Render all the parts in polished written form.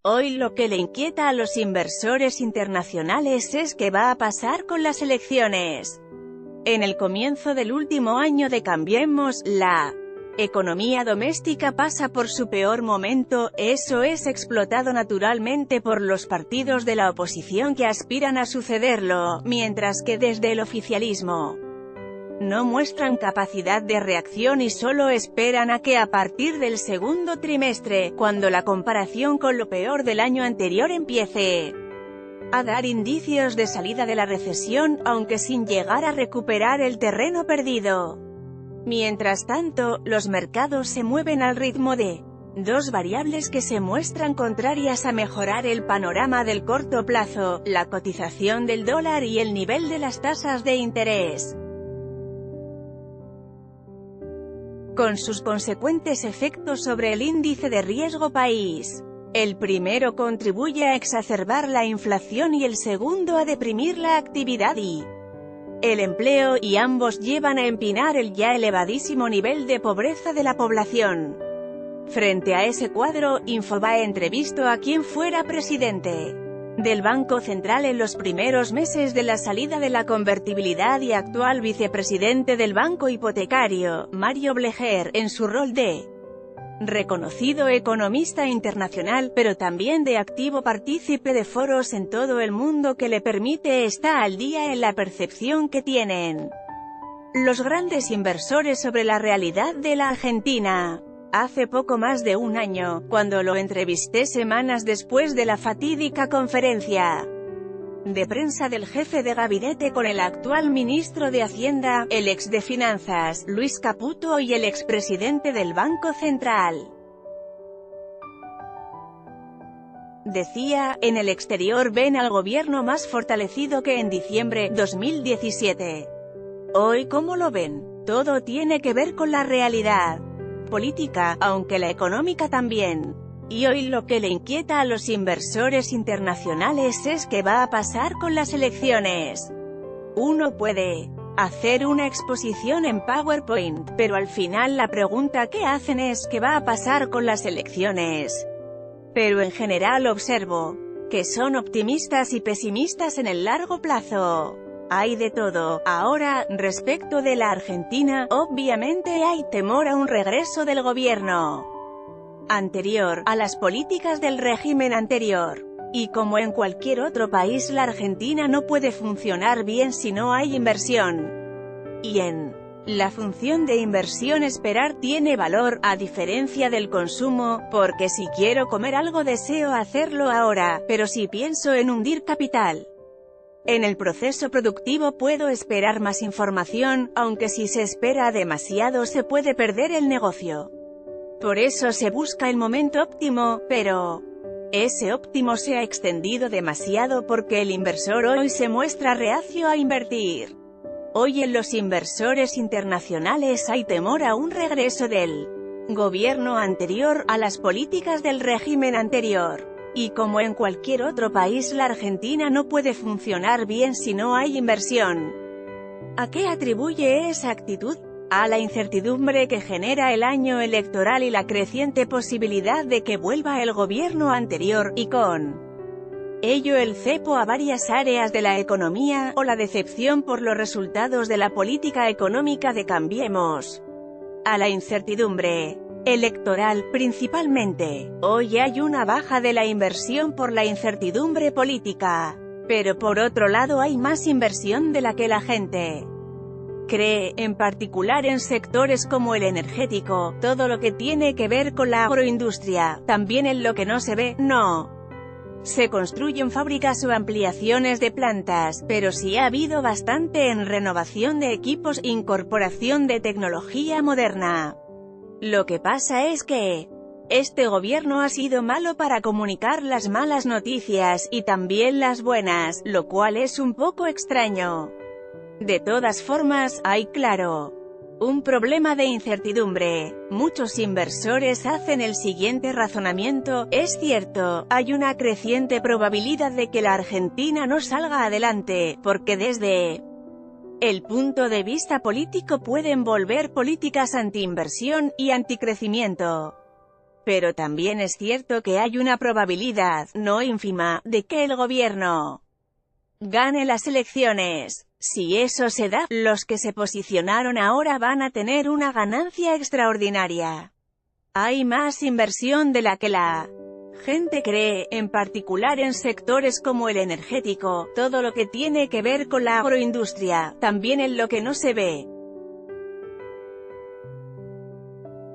Hoy lo que le inquieta a los inversores internacionales es qué va a pasar con las elecciones. En el comienzo del último año de Cambiemos, la economía doméstica pasa por su peor momento. Eso es explotado naturalmente por los partidos de la oposición que aspiran a sucederlo, mientras que desde el oficialismo no muestran capacidad de reacción y solo esperan a que a partir del segundo trimestre, cuando la comparación con lo peor del año anterior empiece a dar indicios de salida de la recesión, aunque sin llegar a recuperar el terreno perdido. Mientras tanto, los mercados se mueven al ritmo de dos variables que se muestran contrarias a mejorar el panorama del corto plazo: la cotización del dólar y el nivel de las tasas de interés, con sus consecuentes efectos sobre el índice de riesgo país. El primero contribuye a exacerbar la inflación y el segundo a deprimir la actividad y el empleo, y ambos llevan a empinar el ya elevadísimo nivel de pobreza de la población. Frente a ese cuadro, Infobae entrevistó a quien fuera presidente del Banco Central en los primeros meses de la salida de la convertibilidad y actual vicepresidente del Banco Hipotecario, Mario Blecher, en su rol de reconocido economista internacional, pero también de activo partícipe de foros en todo el mundo que le permite estar al día en la percepción que tienen los grandes inversores sobre la realidad de la Argentina. Hace poco más de un año, cuando lo entrevisté semanas después de la fatídica conferencia de prensa del jefe de gabinete con el actual ministro de Hacienda, el ex de Finanzas, Luis Caputo, y el expresidente del Banco Central. Decía: en el exterior ven al gobierno más fortalecido que en diciembre 2017. Hoy, ¿cómo lo ven? Todo tiene que ver con la realidad política, aunque la económica también. Y hoy lo que le inquieta a los inversores internacionales es qué va a pasar con las elecciones. Uno puede hacer una exposición en PowerPoint, pero al final la pregunta que hacen es ¿qué va a pasar con las elecciones? Pero en general observo que son optimistas y pesimistas en el largo plazo. Hay de todo. Ahora, respecto de la Argentina, obviamente hay temor a un regreso del gobierno anterior, a las políticas del régimen anterior. Y como en cualquier otro país, la Argentina no puede funcionar bien si no hay inversión. Y en la función de inversión esperar tiene valor, a diferencia del consumo, porque si quiero comer algo deseo hacerlo ahora, pero si pienso en hundir capital en el proceso productivo puedo esperar más información, aunque si se espera demasiado se puede perder el negocio. Por eso se busca el momento óptimo, pero ese óptimo se ha extendido demasiado porque el inversor hoy se muestra reacio a invertir. Hoy en los inversores internacionales hay temor a un regreso del gobierno anterior, a las políticas del régimen anterior. Y como en cualquier otro país, la Argentina no puede funcionar bien si no hay inversión. ¿A qué atribuye esa actitud? A la incertidumbre que genera el año electoral y la creciente posibilidad de que vuelva el gobierno anterior, y con ello el cepo a varias áreas de la economía, o la decepción por los resultados de la política económica de Cambiemos. A la incertidumbre electoral, principalmente. Hoy hay una baja de la inversión por la incertidumbre política. Pero por otro lado hay más inversión de la que la gente cree, en particular en sectores como el energético, todo lo que tiene que ver con la agroindustria, también en lo que no se ve, no se construyen fábricas o ampliaciones de plantas, pero sí ha habido bastante en renovación de equipos, incorporación de tecnología moderna. Lo que pasa es que este gobierno ha sido malo para comunicar las malas noticias, y también las buenas, lo cual es un poco extraño. De todas formas, hay claro un problema de incertidumbre. Muchos inversores hacen el siguiente razonamiento: es cierto, hay una creciente probabilidad de que la Argentina no salga adelante, porque desde el punto de vista político pueden volver políticas antiinversión y anticrecimiento. Pero también es cierto que hay una probabilidad, no ínfima, de que el gobierno gane las elecciones. Si eso se da, los que se posicionaron ahora van a tener una ganancia extraordinaria. Hay más inversión de la que la gente cree, en particular en sectores como el energético, todo lo que tiene que ver con la agroindustria, también en lo que no se ve.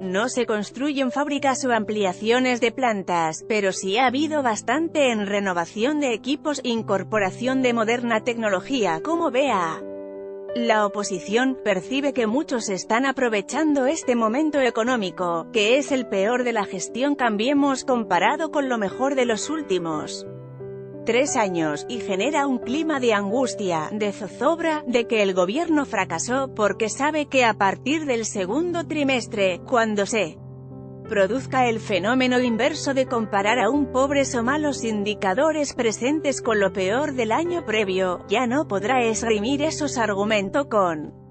No se construyen fábricas o ampliaciones de plantas, pero sí ha habido bastante en renovación de equipos, incorporación de moderna tecnología como vea. La oposición percibe que muchos están aprovechando este momento económico, que es el peor de la gestión Cambiemos comparado con lo mejor de los últimos 3 años, y genera un clima de angustia, de zozobra, de que el gobierno fracasó, porque sabe que a partir del segundo trimestre, cuando se produzca el fenómeno inverso de comparar aún pobres o malos indicadores presentes con lo peor del año previo, ya no podrá esgrimir esos argumentos con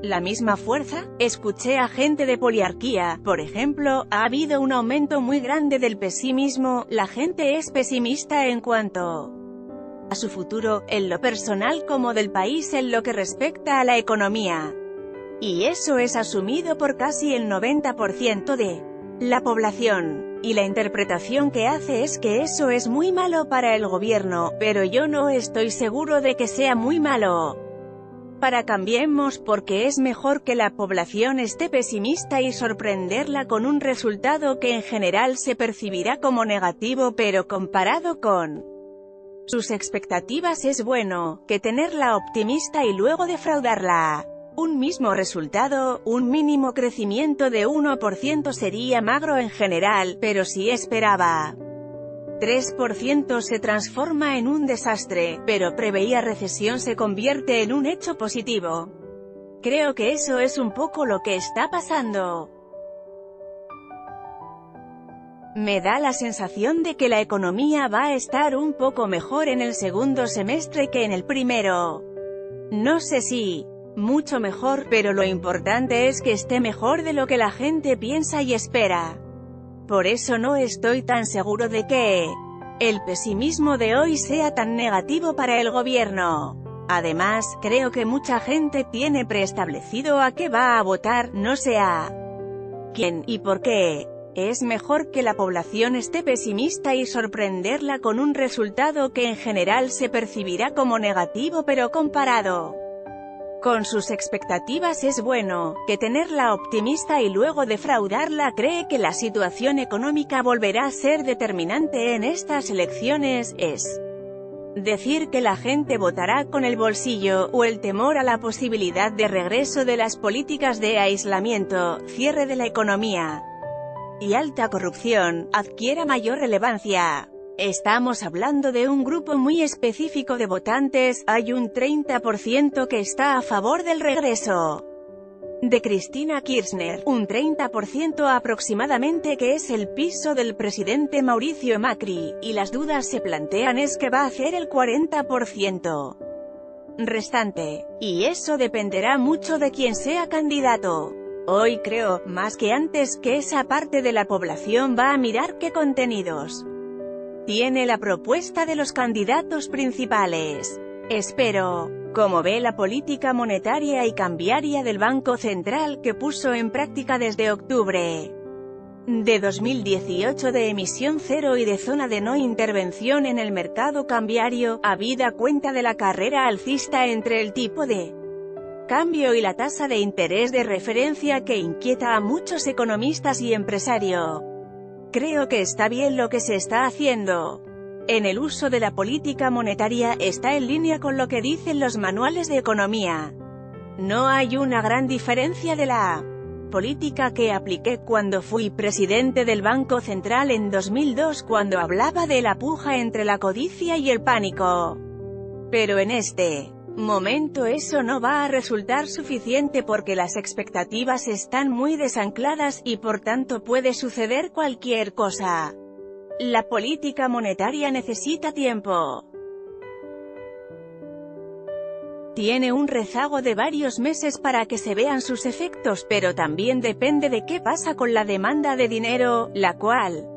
la misma fuerza. Escuché a gente de poliarquía, por ejemplo, ha habido un aumento muy grande del pesimismo, la gente es pesimista en cuanto a su futuro, en lo personal como del país en lo que respecta a la economía. Y eso es asumido por casi el 90% de la población, y la interpretación que hace es que eso es muy malo para el gobierno, pero yo no estoy seguro de que sea muy malo para Cambiemos, porque es mejor que la población esté pesimista y sorprenderla con un resultado que en general se percibirá como negativo, pero comparado con sus expectativas es bueno, que tenerla optimista y luego defraudarla. Un mismo resultado, un mínimo crecimiento de 1% sería magro en general, pero si esperaba 3% se transforma en un desastre, pero preveía recesión se convierte en un hecho positivo. Creo que eso es un poco lo que está pasando. Me da la sensación de que la economía va a estar un poco mejor en el segundo semestre que en el primero. No sé si mucho mejor, pero lo importante es que esté mejor de lo que la gente piensa y espera. Por eso no estoy tan seguro de que el pesimismo de hoy sea tan negativo para el gobierno. Además, creo que mucha gente tiene preestablecido a qué va a votar, no sé a quién, y por qué. Es mejor que la población esté pesimista y sorprenderla con un resultado que en general se percibirá como negativo pero comparado con sus expectativas es bueno, que tenerla optimista y luego defraudarla. Cree que la situación económica volverá a ser determinante en estas elecciones, es decir que la gente votará con el bolsillo, o el temor a la posibilidad de regreso de las políticas de aislamiento, cierre de la economía y alta corrupción, adquiera mayor relevancia. Estamos hablando de un grupo muy específico de votantes, hay un 30% que está a favor del regreso de Cristina Kirchner, un 30% aproximadamente que es el piso del presidente Mauricio Macri, y las dudas se plantean es que va a hacer el 40% restante, y eso dependerá mucho de quién sea candidato. Hoy creo, más que antes, que esa parte de la población va a mirar qué contenidos tiene la propuesta de los candidatos principales. Espero, como ve la política monetaria y cambiaria del Banco Central que puso en práctica desde octubre de 2018 de emisión cero y de zona de no intervención en el mercado cambiario, habida cuenta de la carrera alcista entre el tipo de cambio y la tasa de interés de referencia que inquieta a muchos economistas y empresarios. Creo que está bien lo que se está haciendo en el uso de la política monetaria, está en línea con lo que dicen los manuales de economía. No hay una gran diferencia de la política que apliqué cuando fui presidente del Banco Central en 2002, cuando hablaba de la puja entre la codicia y el pánico. Pero en este momento eso no va a resultar suficiente porque las expectativas están muy desancladas, y por tanto puede suceder cualquier cosa. La política monetaria necesita tiempo. Tiene un rezago de varios meses para que se vean sus efectos, pero también depende de qué pasa con la demanda de dinero, la cual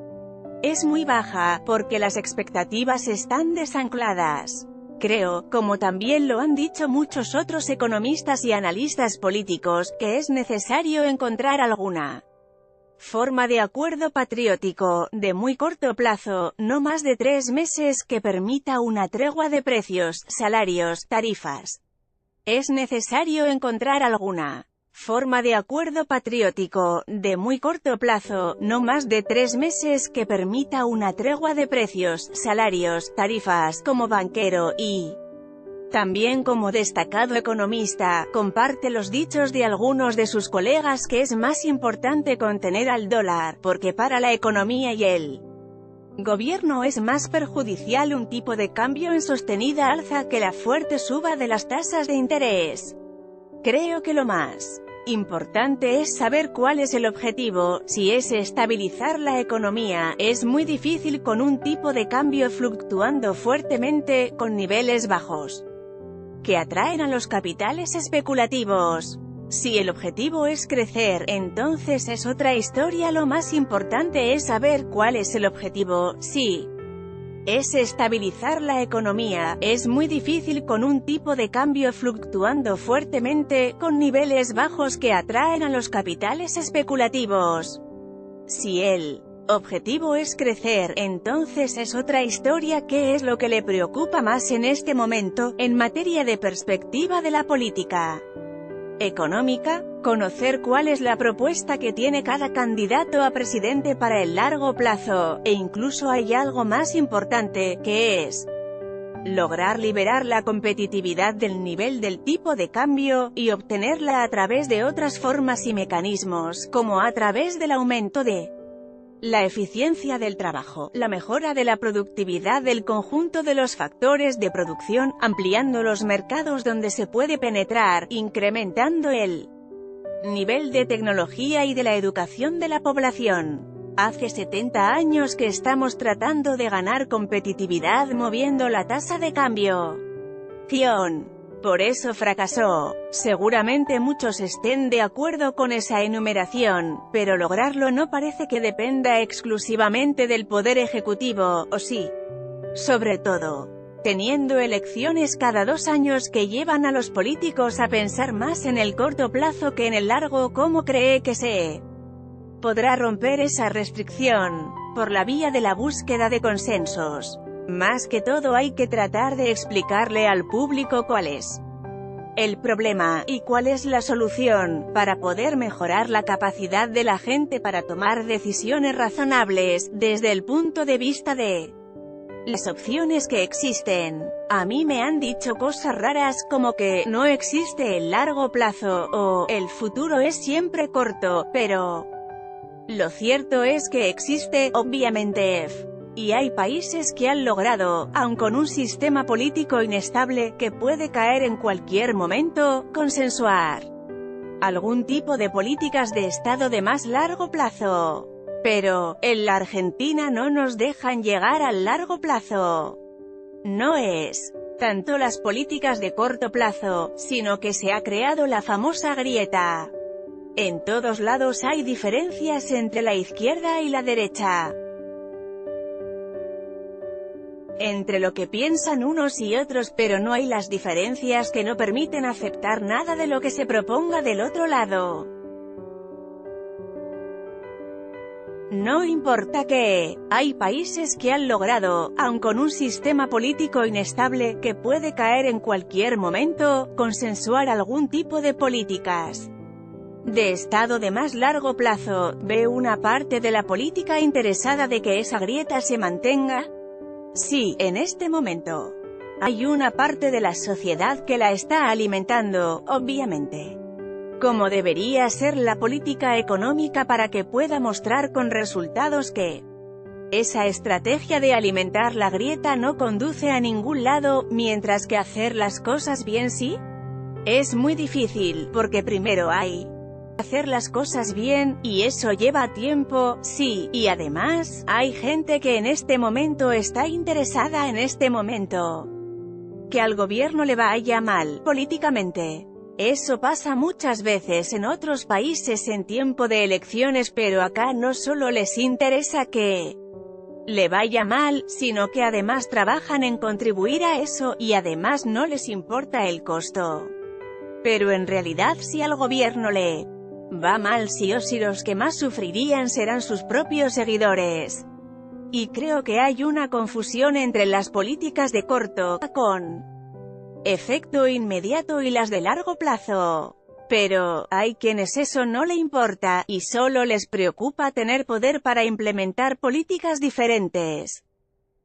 es muy baja, porque las expectativas están desancladas. Creo, como también lo han dicho muchos otros economistas y analistas políticos, que es necesario encontrar alguna forma de acuerdo patriótico, de muy corto plazo, no más de 3 meses, que permita una tregua de precios, salarios, tarifas. Es necesario encontrar alguna forma de acuerdo patriótico, de muy corto plazo, no más de 3 meses, que permita una tregua de precios, salarios, tarifas. Como banquero y también como destacado economista, comparte los dichos de algunos de sus colegas que es más importante contener al dólar, porque para la economía y el gobierno es más perjudicial un tipo de cambio en sostenida alza que la fuerte suba de las tasas de interés. Creo que lo más importante es saber cuál es el objetivo. Si es estabilizar la economía, es muy difícil con un tipo de cambio fluctuando fuertemente, con niveles bajos que atraen a los capitales especulativos. Si el objetivo es crecer, entonces es otra historia. Lo más importante es saber cuál es el objetivo. Si es estabilizar la economía, es muy difícil con un tipo de cambio fluctuando fuertemente, con niveles bajos que atraen a los capitales especulativos. Si el objetivo es crecer, entonces es otra historia. ¿Qué es lo que le preocupa más en este momento, en materia de perspectiva de la política económica? Conocer cuál es la propuesta que tiene cada candidato a presidente para el largo plazo, e incluso hay algo más importante, que es lograr liberar la competitividad del nivel del tipo de cambio, y obtenerla a través de otras formas y mecanismos, como a través del aumento de la eficiencia del trabajo, la mejora de la productividad del conjunto de los factores de producción, ampliando los mercados donde se puede penetrar, incrementando el nivel de tecnología y de la educación de la población. Hace 70 años que estamos tratando de ganar competitividad moviendo la tasa de cambio. Por eso fracasó. Seguramente muchos estén de acuerdo con esa enumeración, pero lograrlo no parece que dependa exclusivamente del poder ejecutivo, ¿o sí? Sobre todo, teniendo elecciones cada 2 años que llevan a los políticos a pensar más en el corto plazo que en el largo. ¿Cómo cree que se podrá romper esa restricción? Por la vía de la búsqueda de consensos. Más que todo hay que tratar de explicarle al público cuál es el problema, y cuál es la solución, para poder mejorar la capacidad de la gente para tomar decisiones razonables, desde el punto de vista de las opciones que existen. A mí me han dicho cosas raras, como que no existe el largo plazo, o el futuro es siempre corto, pero lo cierto es que existe, obviamente. Y hay países que han logrado, aun con un sistema político inestable, que puede caer en cualquier momento, consensuar algún tipo de políticas de Estado de más largo plazo. Pero, en la Argentina no nos dejan llegar al largo plazo. No es tanto las políticas de corto plazo, sino que se ha creado la famosa grieta. En todos lados hay diferencias entre la izquierda y la derecha, entre lo que piensan unos y otros, pero no hay las diferencias que no permiten aceptar nada de lo que se proponga del otro lado. No importa que hay países que han logrado, aun con un sistema político inestable, que puede caer en cualquier momento, consensuar algún tipo de políticas de Estado de más largo plazo. ¿Ve una parte de la política interesada de que esa grieta se mantenga? Sí, en este momento hay una parte de la sociedad que la está alimentando, obviamente. Como debería ser la política económica para que pueda mostrar con resultados que esa estrategia de alimentar la grieta no conduce a ningún lado, mientras que hacer las cosas bien sí. Es muy difícil, porque primero hay hacer las cosas bien, y eso lleva tiempo, sí, y además, hay gente que en este momento está interesada en este momento. que al gobierno le vaya mal, políticamente. Eso pasa muchas veces en otros países en tiempo de elecciones, pero acá no solo les interesa que le vaya mal, sino que además trabajan en contribuir a eso, y además no les importa el costo. Pero en realidad si al gobierno le va mal sí o sí, los que más sufrirían serán sus propios seguidores. Y creo que hay una confusión entre las políticas de corto, con efecto inmediato, y las de largo plazo. Pero hay quienes eso no le importa, y solo les preocupa tener poder para implementar políticas diferentes.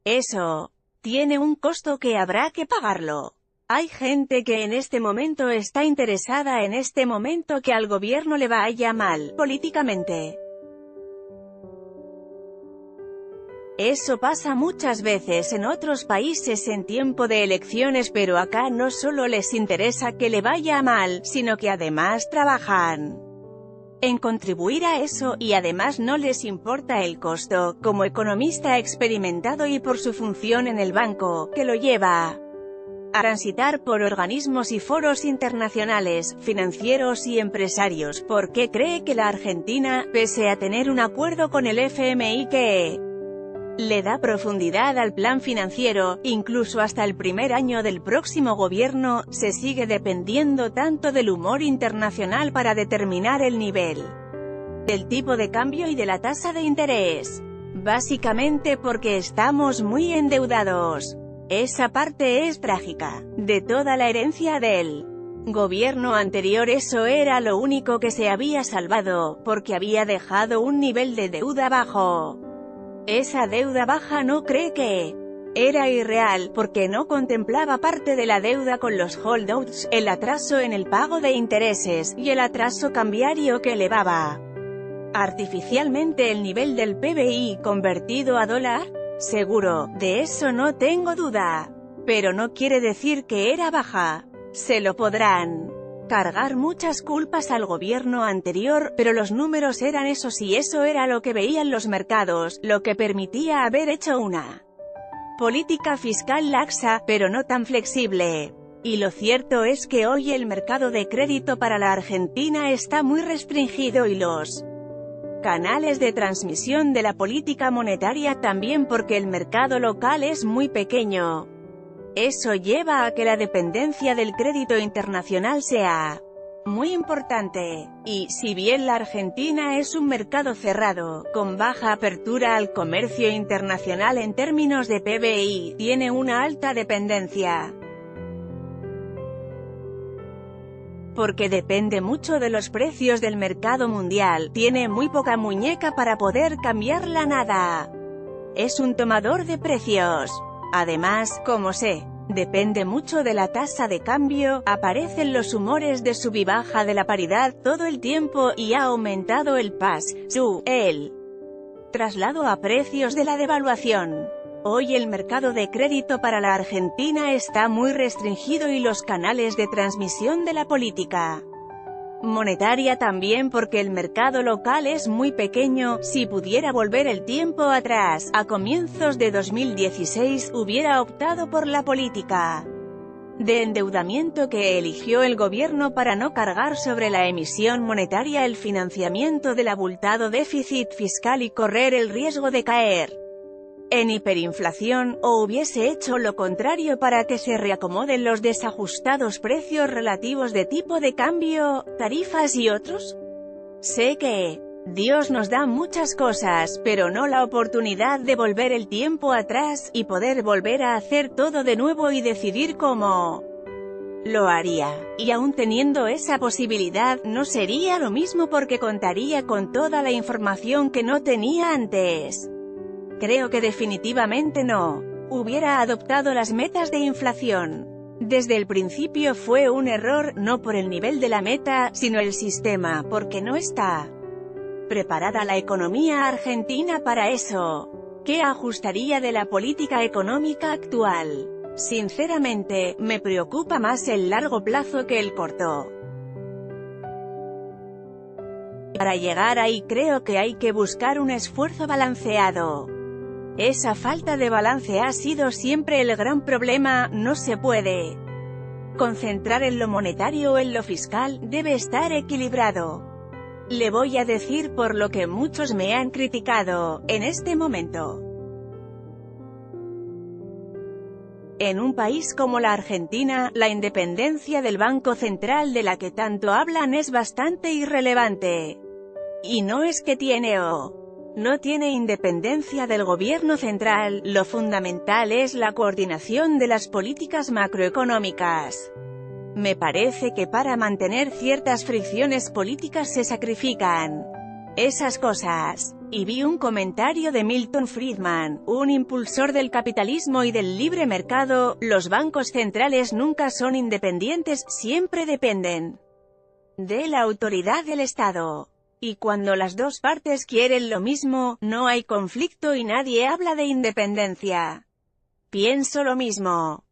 Eso tiene un costo que habrá que pagarlo. Hay gente que en este momento está interesada en este momento que al gobierno le vaya mal, políticamente. Eso pasa muchas veces en otros países en tiempo de elecciones, pero acá no solo les interesa que le vaya mal, sino que además trabajan en contribuir a eso, y además no les importa el costo. Como economista experimentado y por su función en el banco, que lo lleva a transitar por organismos y foros internacionales, financieros y empresarios, ¿por qué cree que la Argentina, pese a tener un acuerdo con el FMI que le da profundidad al plan financiero, incluso hasta el primer año del próximo gobierno, se sigue dependiendo tanto del humor internacional para determinar el nivel del tipo de cambio y de la tasa de interés? Básicamente porque estamos muy endeudados. Esa parte es trágica. De toda la herencia del gobierno anterior, eso era lo único que se había salvado, porque había dejado un nivel de deuda bajo. Esa deuda baja no cree que era irreal, porque no contemplaba parte de la deuda con los holdouts, el atraso en el pago de intereses, y el atraso cambiario que elevaba artificialmente el nivel del PBI convertido a dólar. Seguro, de eso no tengo duda. Pero no quiere decir que era baja. Se lo podrán cargar muchas culpas al gobierno anterior, pero los números eran esos y eso era lo que veían los mercados, lo que permitía haber hecho una política fiscal laxa, pero no tan flexible. Y lo cierto es que hoy el mercado de crédito para la Argentina está muy restringido y los canales de transmisión de la política monetaria también, porque el mercado local es muy pequeño. Eso lleva a que la dependencia del crédito internacional sea muy importante. Y, si bien la Argentina es un mercado cerrado, con baja apertura al comercio internacional en términos de PBI, tiene una alta dependencia. Porque depende mucho de los precios del mercado mundial, tiene muy poca muñeca para poder cambiar la nada. Es un tomador de precios. Además, como se depende mucho de la tasa de cambio, aparecen los humores de sub y baja de la paridad todo el tiempo, y ha aumentado el pass-through, el traslado a precios de la devaluación. Hoy el mercado de crédito para la Argentina está muy restringido y los canales de transmisión de la política monetaria también, porque el mercado local es muy pequeño. Si pudiera volver el tiempo atrás, a comienzos de 2016, hubiera optado por la política de endeudamiento que eligió el gobierno para no cargar sobre la emisión monetaria el financiamiento del abultado déficit fiscal y correr el riesgo de caer en hiperinflación, o hubiese hecho lo contrario para que se reacomoden los desajustados precios relativos de tipo de cambio, tarifas y otros. Sé que Dios nos da muchas cosas, pero no la oportunidad de volver el tiempo atrás, y poder volver a hacer todo de nuevo y decidir cómo lo haría. Y aún teniendo esa posibilidad, no sería lo mismo porque contaría con toda la información que no tenía antes. Creo que definitivamente no hubiera adoptado las metas de inflación. Desde el principio fue un error, no por el nivel de la meta, sino el sistema, porque no está preparada la economía argentina para eso. ¿Qué ajustaría de la política económica actual? Sinceramente, me preocupa más el largo plazo que el corto. Para llegar ahí creo que hay que buscar un esfuerzo balanceado. Esa falta de balance ha sido siempre el gran problema. No se puede concentrar en lo monetario o en lo fiscal, debe estar equilibrado. Le voy a decir por lo que muchos me han criticado, en este momento. En un país como la Argentina, la independencia del Banco Central de la que tanto hablan es bastante irrelevante. Y no es que tiene o no tiene independencia del gobierno central, lo fundamental es la coordinación de las políticas macroeconómicas. Me parece que para mantener ciertas fricciones políticas se sacrifican esas cosas. Y vi un comentario de Milton Friedman, un impulsor del capitalismo y del libre mercado: los bancos centrales nunca son independientes, siempre dependen de la autoridad del Estado. Y cuando las dos partes quieren lo mismo, no hay conflicto y nadie habla de independencia. Pienso lo mismo.